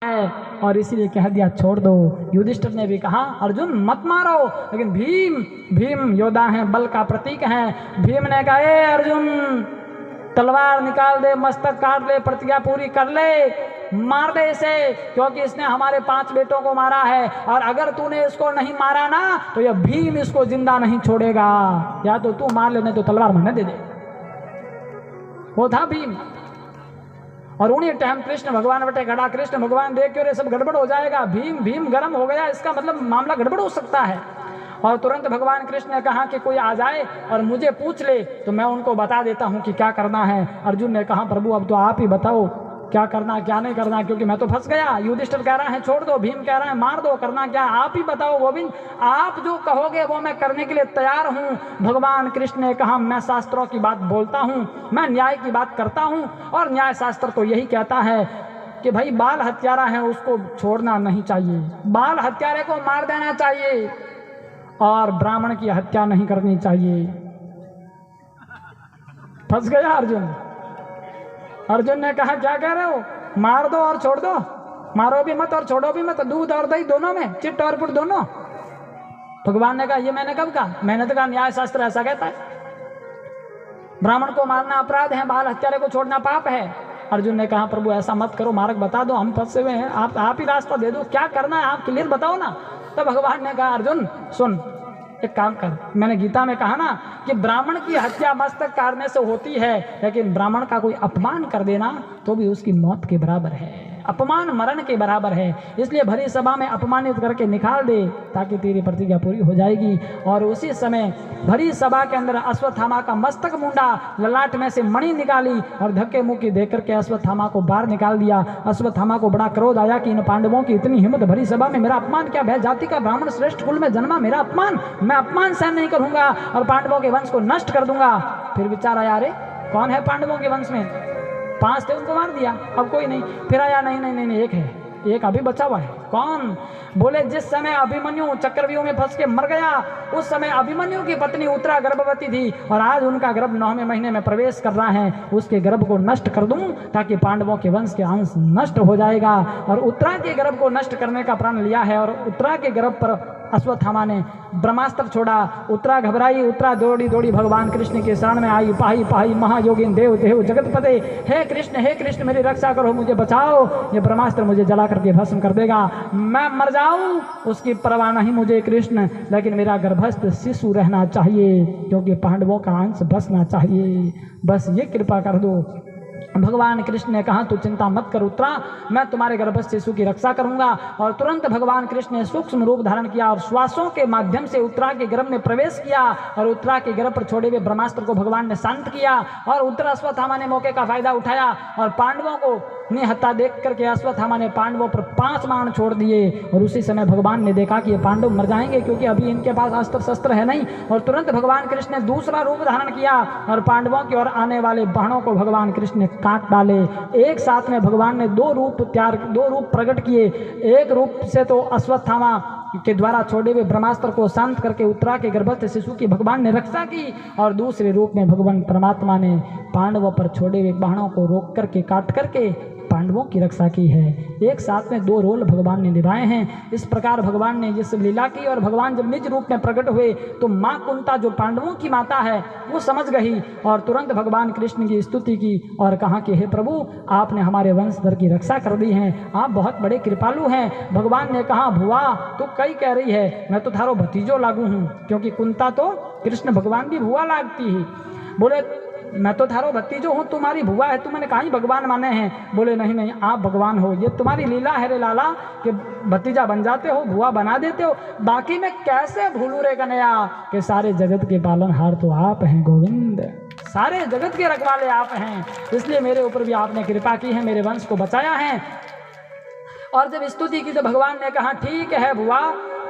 है और इसीलिए कह दिया छोड़ दो। युधिष्ठिर ने भी कहा अर्जुन मत मारो, लेकिन भीम योद्धा हैं, बल का प्रतीक हैं। भीम ने कहा ए अर्जुन तलवार निकाल दे, मस्तक काट ले, प्रतिज्ञा पूरी कर ले, मार दे इसे, क्योंकि इसने हमारे 5 बेटों को मारा है और अगर तूने इसको नहीं मारा ना तो यह भीम इसको जिंदा नहीं छोड़ेगा, या तो तू मार लेने तो तलवार मैंने दे दे। वो था भीम। और उन्हीं टाइम कृष्ण भगवान बटे खड़ा, कृष्ण भगवान देख के सब गड़बड़ हो जाएगा, भीम गर्म हो गया, इसका मतलब मामला गड़बड़ हो सकता है। और तुरंत भगवान कृष्ण ने कहा कि कोई आ जाए और मुझे पूछ ले तो मैं उनको बता देता हूं कि क्या करना है। अर्जुन ने कहा प्रभु अब तो आप ही बताओ क्या करना क्या नहीं करना, क्योंकि मैं तो फंस गया। युधिष्ठिर कह रहा है छोड़ दो, भीम कह रहा है मार दो, करना क्या आप ही बताओ गोविंद, आप जो कहोगे वो मैं करने के लिए तैयार हूँ। भगवान कृष्ण ने कहा मैं शास्त्रों की बात बोलता हूँ, मैं न्याय की बात करता हूँ और न्याय शास्त्र तो यही कहता है कि भाई बाल हत्यारा है उसको छोड़ना नहीं चाहिए, बाल हत्यारे को मार देना चाहिए और ब्राह्मण की हत्या नहीं करनी चाहिए। फंस गया अर्जुन। अर्जुन ने कहा क्या कह रहे हो, मार दो और छोड़ दो, मारो भी मत और छोड़ो भी मत, दूध और दही दोनों में, चिट्ट और पुट दोनों। भगवान ने कहा ये मैंने कब कहा, मैंने तो कहा न्याय शास्त्र ऐसा कहता है, ब्राह्मण को मारना अपराध है, बाल हत्यारे को छोड़ना पाप है। अर्जुन ने कहा प्रभु ऐसा मत करो, मार्ग बता दो, हम फंसे हुए हैं, आप ही रास्ता दे दो, क्या करना है आप क्लियर बताओ ना। तो भगवान ने कहा अर्जुन सुन एक काम कर, मैंने गीता में कहा ना कि ब्राह्मण की हत्या मस्तक काटने से होती है, लेकिन ब्राह्मण का कोई अपमान कर देना तो भी उसकी मौत के बराबर है, अपमान मरण के बराबर है। इसलिए भरी सभा में अपमानित करके निकाल दे ताकि तेरी प्रतिज्ञा पूरी हो जाएगी। और उसी समय भरी सभा के अंदर अश्वत्थामा का मस्तक मुंडा, ललाट में से मणि निकाली और धक्के मुक्की देकर के अश्वत्थामा को बाहर निकाल दिया। अश्वत्थामा को बड़ा क्रोध आया कि इन पांडवों की इतनी हिम्मत, भरी सभा में मेरा अपमान, क्या भय जाति का ब्राह्मण श्रेष्ठ कुल में जन्मा मेरा अपमान, मैं अपमान सहन नहीं करूंगा और पांडवों के वंश को नष्ट कर दूंगा। फिर विचार आया अरे कौन है पांडवों के वंश में, 5 थे उनको मार दिया, अब कोई नहीं। फिर आया नहीं एक है, एक अभी बचा हुआ है। कौन? बोले जिस समय अभिमन्यु चक्रव्यूह में फंस के मर गया उस समय अभिमन्यु की पत्नी उत्तरा गर्भवती थी और आज उनका गर्भ 9वें महीने में प्रवेश कर रहा है, उसके गर्भ को नष्ट कर दूं ताकि पांडवों के वंश के अंश नष्ट हो जाएगा। और उत्तरा के गर्भ को नष्ट करने का प्रण लिया है और उत्तरा के गर्भ पर अश्वत्थामा ने ब्रह्मास्त्र छोड़ा। उत्तरा घबराई, उत्तरा दौड़ी भगवान कृष्ण के शरण में आई, पाही पाही महायोगिन देव देव जगतपते, हे कृष्ण मेरी रक्षा करो, मुझे बचाओ, ये ब्रह्मास्त्र मुझे जला करके भस्म कर देगा, मैं मर जाऊं उसकी परवाह नहीं मुझे कृष्ण, लेकिन मेरा गर्भस्थ शिशु रहना चाहिए क्योंकि पांडवों का अंश बचना चाहिए, बस ये कृपा कर दो। भगवान कृष्ण ने कहा तू चिंता मत कर उत्तरा, मैं तुम्हारे गर्भस्थ शिशु की रक्षा करूंगा। और तुरंत भगवान कृष्ण ने सूक्ष्म रूप धारण किया और श्वासों के माध्यम से उत्तरा के गर्भ में प्रवेश किया और उत्तरा के गर्भ पर छोड़े हुए ब्रह्मास्त्र को भगवान ने शांत किया। और उत्तरा अश्वत्थामा ने मौके का फायदा उठाया और पांडवों को हत्या देख करके अश्वत्थामा ने पांडवों पर 5 बाण छोड़ दिए। और उसी समय भगवान ने देखा कि ये पांडव मर जाएंगे क्योंकि अभी इनके पास अस्त्र शस्त्र है नहीं, और तुरंत भगवान कृष्ण ने दूसरा रूप धारण किया और पांडवों की ओर आने वाले बाणों को भगवान कृष्ण ने काट डाले। एक साथ में भगवान ने 2 रूप प्रकट किए। एक रूप से तो अश्वत्थामा के द्वारा छोड़े हुए ब्रह्मास्त्र को शांत करके उत्तरा के गर्भस्थ शिशु की भगवान ने रक्षा की, और दूसरे रूप में भगवान परमात्मा ने पांडवों पर छोड़े हुए बाणों को रोक करके काट करके पांडवों की रक्षा की है। एक साथ में 2 रोल भगवान ने निभाए हैं। इस प्रकार भगवान ने ये सब लीला की। और भगवान जब निज रूप में प्रकट हुए तो माँ कुंता जो पांडवों की माता है वो समझ गई और तुरंत भगवान कृष्ण की स्तुति की और कहा कि हे प्रभु आपने हमारे वंशधर की रक्षा कर दी है, आप बहुत बड़े कृपालु हैं। भगवान ने कहा भुआ तो कई कह रही है, मैं तो थारो भतीजो लागू हूँ, क्योंकि कुंता तो कृष्ण भगवान की भुआ लागती ही। बोले मैं तो थारो भतीजो हूँ, तुम्हारी भुआ है, तुमने कहा ही भगवान माने हैं। बोले नहीं आप भगवान हो, ये तुम्हारी लीला है रे लाला कि भतीजा बन जाते हो, भुआ बना देते हो, बाकी मैं कैसे भूलू रे कन्हैया कि सारे जगत के पालनहार तो आप हैं गोविंद, सारे जगत के रखवाले आप हैं, इसलिए मेरे ऊपर भी आपने कृपा की है, मेरे वंश को बचाया है। और जब स्तुति की तो भगवान ने कहा ठीक है बुआ,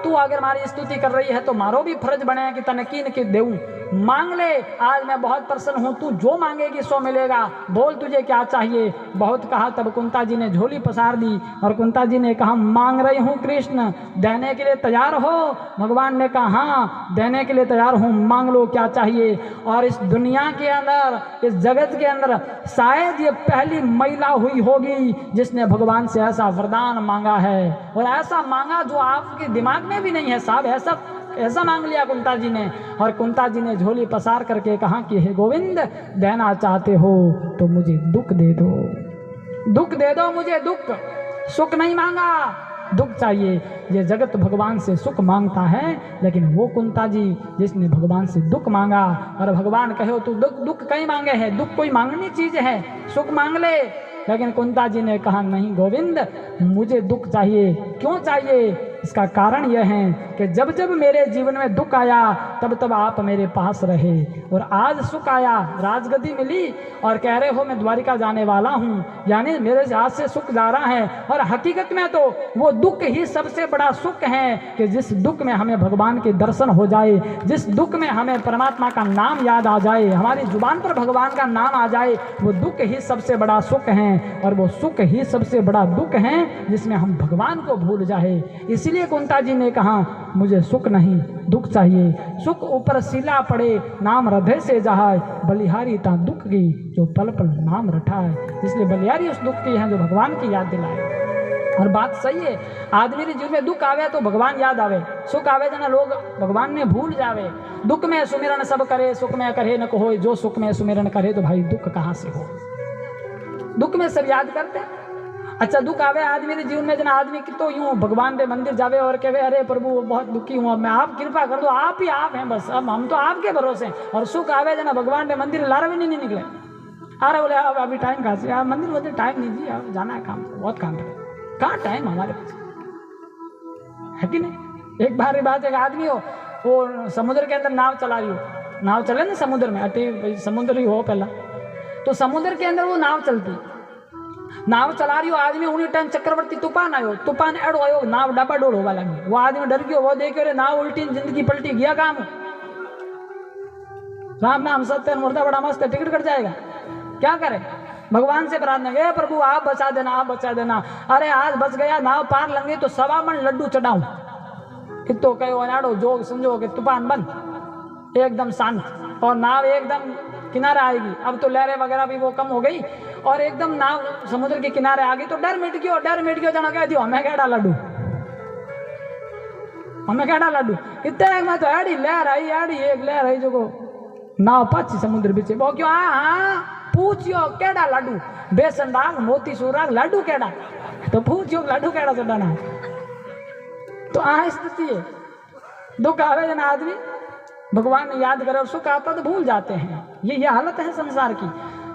तू अगर हमारी स्तुति कर रही है तो मारो भी फर्ज बने कि तने कीन के देऊं। मांग ले, आज मैं बहुत प्रसन्न हूं, तू जो मांगेगी सो मिलेगा, बोल तुझे क्या चाहिए। बहुत कहा, तब कुंता जी ने झोली पसार दी और कुंता जी ने कहा मांग रही हूं कृष्ण, देने के लिए तैयार हो। भगवान ने कहा हाँ देने के लिए तैयार हूं, मांग लो क्या चाहिए। और इस दुनिया के अंदर, इस जगत के अंदर शायद ये पहली महिला हुई होगी जिसने भगवान से ऐसा वरदान मांगा है, और ऐसा मांगा जो आपके दिमाग में भी नहीं है साहब। ऐसा मांग लिया कुंता जी ने। और कुंता जी ने झोली पसार करके कहा कि हे गोविंद, देना चाहते हो तो मुझे दुख दे दो, दुख दे दो मुझे, दुख। सुख नहीं मांगा, दुख चाहिए। ये जगत भगवान से सुख मांगता है, लेकिन वो कुंता जी जिसने भगवान से दुख मांगा। और भगवान कहे तू दुख कहीं मांगे है, दुख कोई मांगनी चीज है, सुख मांग ले। लेकिन कुंता जी ने कहा नहीं गोविंद, मुझे दुख चाहिए। क्यों चाहिए? इसका कारण यह है कि जब जब मेरे जीवन में दुख आया तब तब आप मेरे पास रहे, और आज सुख आया, राजगद्दी मिली और कह रहे हो मैं द्वारिका जाने वाला हूँ, यानी मेरे हाथ से सुख जा रहा है। और हकीकत में तो वो दुख ही सबसे बड़ा सुख है कि जिस दुख में हमें भगवान के दर्शन हो जाए, जिस दुख में हमें परमात्मा का नाम याद आ जाए, हमारी जुबान पर भगवान का नाम आ जाए, वो दुख ही सबसे बड़ा सुख है। और वो सुख ही सबसे बड़ा दुख है जिसमें हम भगवान को भूल जाए। इसलिए कुंता जी ने कहा मुझे सुख नहीं दुख चाहिए। सुख ऊपर सिला पड़े, नाम हृदय से जहाए, बलिहारी ता दुख की जो पल पल नाम रठाए। इसलिए बलिहारी उस दुख की है जो भगवान की याद दिलाए। और बात सही है, आदमी के जीवन में दुख आवे तो भगवान याद आवे, सुख आवे जना लोग भगवान ने भूल जावे। दुख में सुमिरन सब करे, सुख में करे न कोई, जो सुख में सुमिरन करे तो भाई दुख कहाँ से हो। दुख में सब याद करते। अच्छा दुख आवे आदमी के जीवन में जना आदमी की तो यूं भगवान के मंदिर जावे और कहे अरे प्रभु बहुत दुखी हूँ, अब मैं आप कृपा कर दो, आप ही आप हैं बस, अब हम तो आपके भरोसे हैं। और सुख आवे जना भगवान के मंदिर लारा भी नहीं निकले, अरे बोले अब अभी टाइम कहाँ से, आप मंदिर बोलते टाइम नहीं जी, आप जाना है काम, बहुत काम है, कहाँ टाइम हमारे पास है कि नहीं। एक बार बात, एक आदमी हो वो समुद्र के अंदर नाव चला रही हो, नाव चले ना समुद्र में, अटी समुद्र ही हो पहला, तो समुद्र के अंदर वो नाव चलती, नाव चला रही हो आदमी, उन्हीं टाइम चक्रवर्ती तूफान आयो, तूफान एड़ो आयो, नाव डाबा डोल होगा लगी, वो आदमी डर गयो, वो देखे रे नाव उल्टी, जिंदगी पलटी, गया काम, राम नाम सत्य मुर्दा बड़ा मस्त है, टिकट कट जाएगा, क्या करे। भगवान से प्रार्थना करे प्रभु आप बचा देना, आप बचा देना। अरे आज बच गया, नाव पार लंगे तो 1.25 मन लड्डू चढ़ाऊं, तो कहो नाड़ो जोग समझो कि तूफान बंद, एकदम शांत, और नाव एकदम किनारा आएगी। अब तो लहरें वगैरह भी वो कम हो गई और एकदम नाव समुद्र के किनारे आ गई, तो डर मिट गयो जना कह दियो हमें क्या लड्डू, हमें क्या लड्डू। इतने में तो आड़ी लहर आई, एक लहर आई जो नाव पाची समुद्र बीच, वो क्यों हाँ पूछियो केड़ा लड्डू, बेसन राग मोती सूराग लड्डू केड़ा, तो पूछियो लड्डू केड़ा चढ़ाना। तो आ स्थिति है, दुख आवे जना आदमी भगवान ने याद करे और सुख आता तो भूल जाते हैं, ये हालत है संसार की।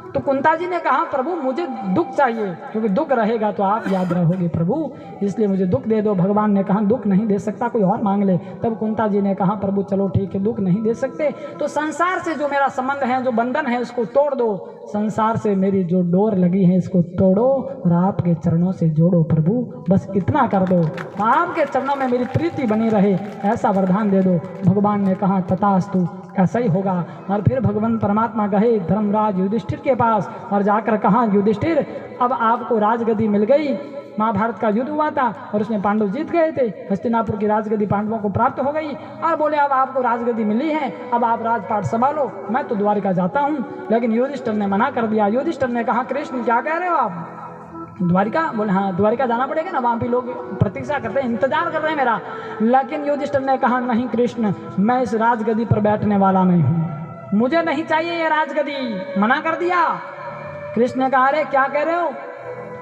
तो कुंता जी ने कहा प्रभु मुझे दुख चाहिए, क्योंकि दुख रहेगा तो आप याद रहोगे प्रभु, इसलिए मुझे दुख दे दो। भगवान ने कहा दुख नहीं दे सकता, कोई और मांग ले। तब कुंता जी ने कहा प्रभु चलो ठीक है दुख नहीं दे सकते, तो संसार से जो मेरा संबंध है, जो बंधन है उसको तोड़ दो, संसार से मेरी जो डोर लगी है इसको तोड़ो और आपके चरणों से जोड़ो प्रभु, बस इतना कर दो, आपके चरणों में मेरी प्रीति बनी रहे, ऐसा वरदान दे दो। भगवान ने कहा तथास्तु, ऐसा ही होगा। और फिर भगवान परमात्मा गए धर्मराज युधिष्ठिर के पास और जाकर कहा युधिष्ठिर अब आपको राजगद्दी मिल गई, महाभारत का युद्ध हुआ था और उसमें पांडव जीत गए थे, हस्तिनापुर की राजगद्दी पांडवों को प्राप्त हो गई, और बोले अब आपको राजगद्दी मिली है, अब आप राजपाट संभालो, मैं तो द्वारिका जाता हूँ। लेकिन युधिष्ठिर ने मना कर दिया। युधिष्ठिर ने कहा कृष्ण क्या कह रहे हो आप, द्वारिका? बोले हाँ द्वारिका जाना पड़ेगा ना, वहाँ भी लोग प्रतीक्षा करते हैं, इंतजार कर रहे हैं मेरा। लेकिन युधिष्ठिर ने कहा नहीं कृष्ण, मैं इस राजगद्दी पर बैठने वाला नहीं हूँ, मुझे नहीं चाहिए ये राजगद्दी, मना कर दिया। कृष्ण ने कहा अरे क्या कह रहे हो,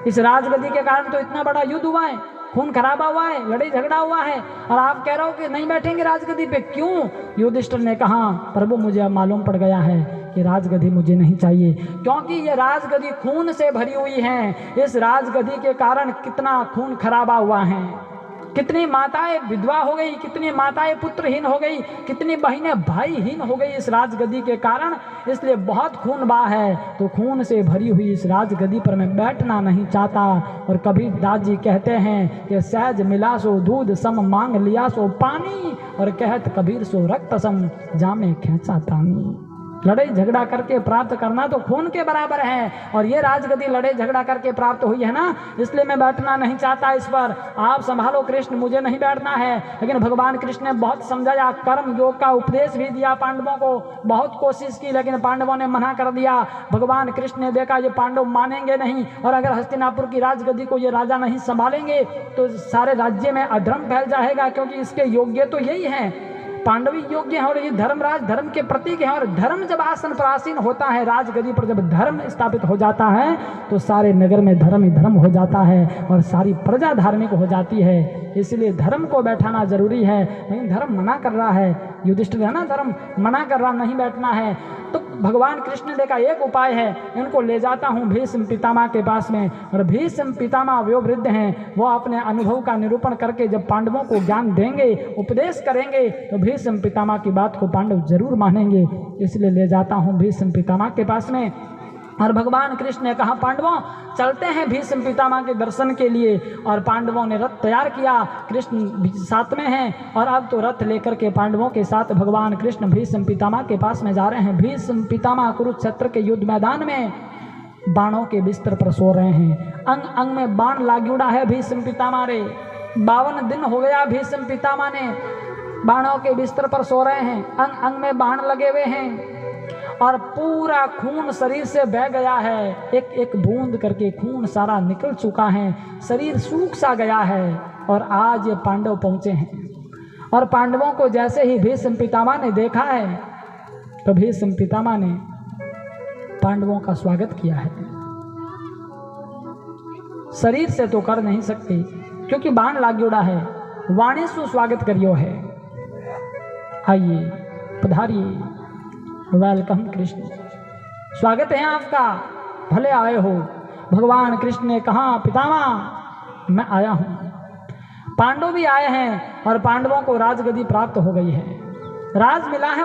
इस राजगद्दी के कारण तो इतना बड़ा युद्ध हुआ है, खून खराबा हुआ है, लड़ाई झगड़ा हुआ है, और आप कह रहे हो कि नहीं बैठेंगे राजगद्दी पे, क्यों? युधिष्ठिर ने कहा प्रभु मुझे अब मालूम पड़ गया है कि राजगद्दी मुझे नहीं चाहिए, क्योंकि ये राजगद्दी खून से भरी हुई है, इस राजगद्दी के कारण कितना खून खराबा हुआ है, कितनी माताएं विधवा हो गई, कितनी माताएं पुत्रहीन हो गई, कितनी बहनें भाईहीन हो गई इस राजगद्दी के कारण। इसलिए बहुत खून बहा है, तो खून से भरी हुई इस राजगद्दी पर मैं बैठना नहीं चाहता। और कबीर दास जी कहते हैं कि सहज मिला सो दूध सम मांग लिया सो पानी, और कहत कबीर सो रक्त सम जामे खेचा तानी। लड़ाई झगड़ा करके प्राप्त करना तो खून के बराबर है, और ये राजगद्दी लड़ाई झगड़ा करके प्राप्त हुई है ना, इसलिए मैं बैठना नहीं चाहता इस पर। आप संभालो कृष्ण, मुझे नहीं बैठना है। लेकिन भगवान कृष्ण ने बहुत समझाया, कर्म योग का उपदेश भी दिया पांडवों को, बहुत कोशिश की, लेकिन पांडवों ने मना कर दिया। भगवान कृष्ण ने देखा ये पांडव मानेंगे नहीं, और अगर हस्तिनापुर की राजगद्दी को ये राजा नहीं संभालेंगे तो सारे राज्य में अधर्म फैल जाएगा, क्योंकि इसके योग्य तो यही है, पांडवी योग्य है, और ये धर्मराज धर्म के प्रतीक है। और धर्म जब आसन पर आसीन होता है, राजगद्दी पर जब धर्म स्थापित हो जाता है, तो सारे नगर में धर्म ही धर्म हो जाता है, और सारी प्रजा धार्मिक हो जाती है। इसलिए धर्म को बैठाना जरूरी है। लेकिन धर्म मना कर रहा है, युधिष्ठिर है ना, धर्म मना कर रहा, नहीं बैठना है। तो भगवान कृष्ण ने देखा एक उपाय है, इनको ले जाता हूँ भीष्म पितामह के पास में। और भीष्म पितामह वयोवृद्ध हैं, वो अपने अनुभव का निरूपण करके जब पांडवों को ज्ञान देंगे, उपदेश करेंगे, तो भीष्म पितामह की बात को पांडव जरूर मानेंगे। इसलिए ले जाता हूँ भीष्म पितामह के पास में। और भगवान कृष्ण ने कहा, पांडवों चलते हैं भीष्म पितामह के दर्शन के लिए। और पांडवों ने रथ तैयार किया, कृष्ण साथ में हैं, और अब तो रथ लेकर के पांडवों के साथ भगवान कृष्ण भीष्म पितामह के पास में जा रहे हैं। भीष्म पितामह कुरुक्षेत्र के युद्ध मैदान में बाणों के बिस्तर पर सो रहे हैं, अंग अंग में बाण लाग उड़ा है भीष्म पितामह रे। 52 दिन हो गया भीष्म पितामह ने बाणों के बिस्तर पर सो रहे हैं, अंग अंग में बाण लगे हुए हैं, और पूरा खून शरीर से बह गया है, एक एक बूंद करके खून सारा निकल चुका है, शरीर सूख सा गया है। और आज ये पांडव पहुंचे हैं, और पांडवों को जैसे ही भीष्म पितामह ने देखा है, तो भीष्म पितामह ने पांडवों का स्वागत किया है। शरीर से तो कर नहीं सकते, क्योंकि बाण लाग उड़ा है, वाणी सु स्वागत करियो है। आइए पधारिए, वेलकम कृष्ण, स्वागत है आपका, भले आए हो। भगवान कृष्ण ने कहा, पितामह मैं आया हूँ। पांडव भी आए हैं, और पांडवों को राजगद्दी प्राप्त हो गई है, राज मिला है।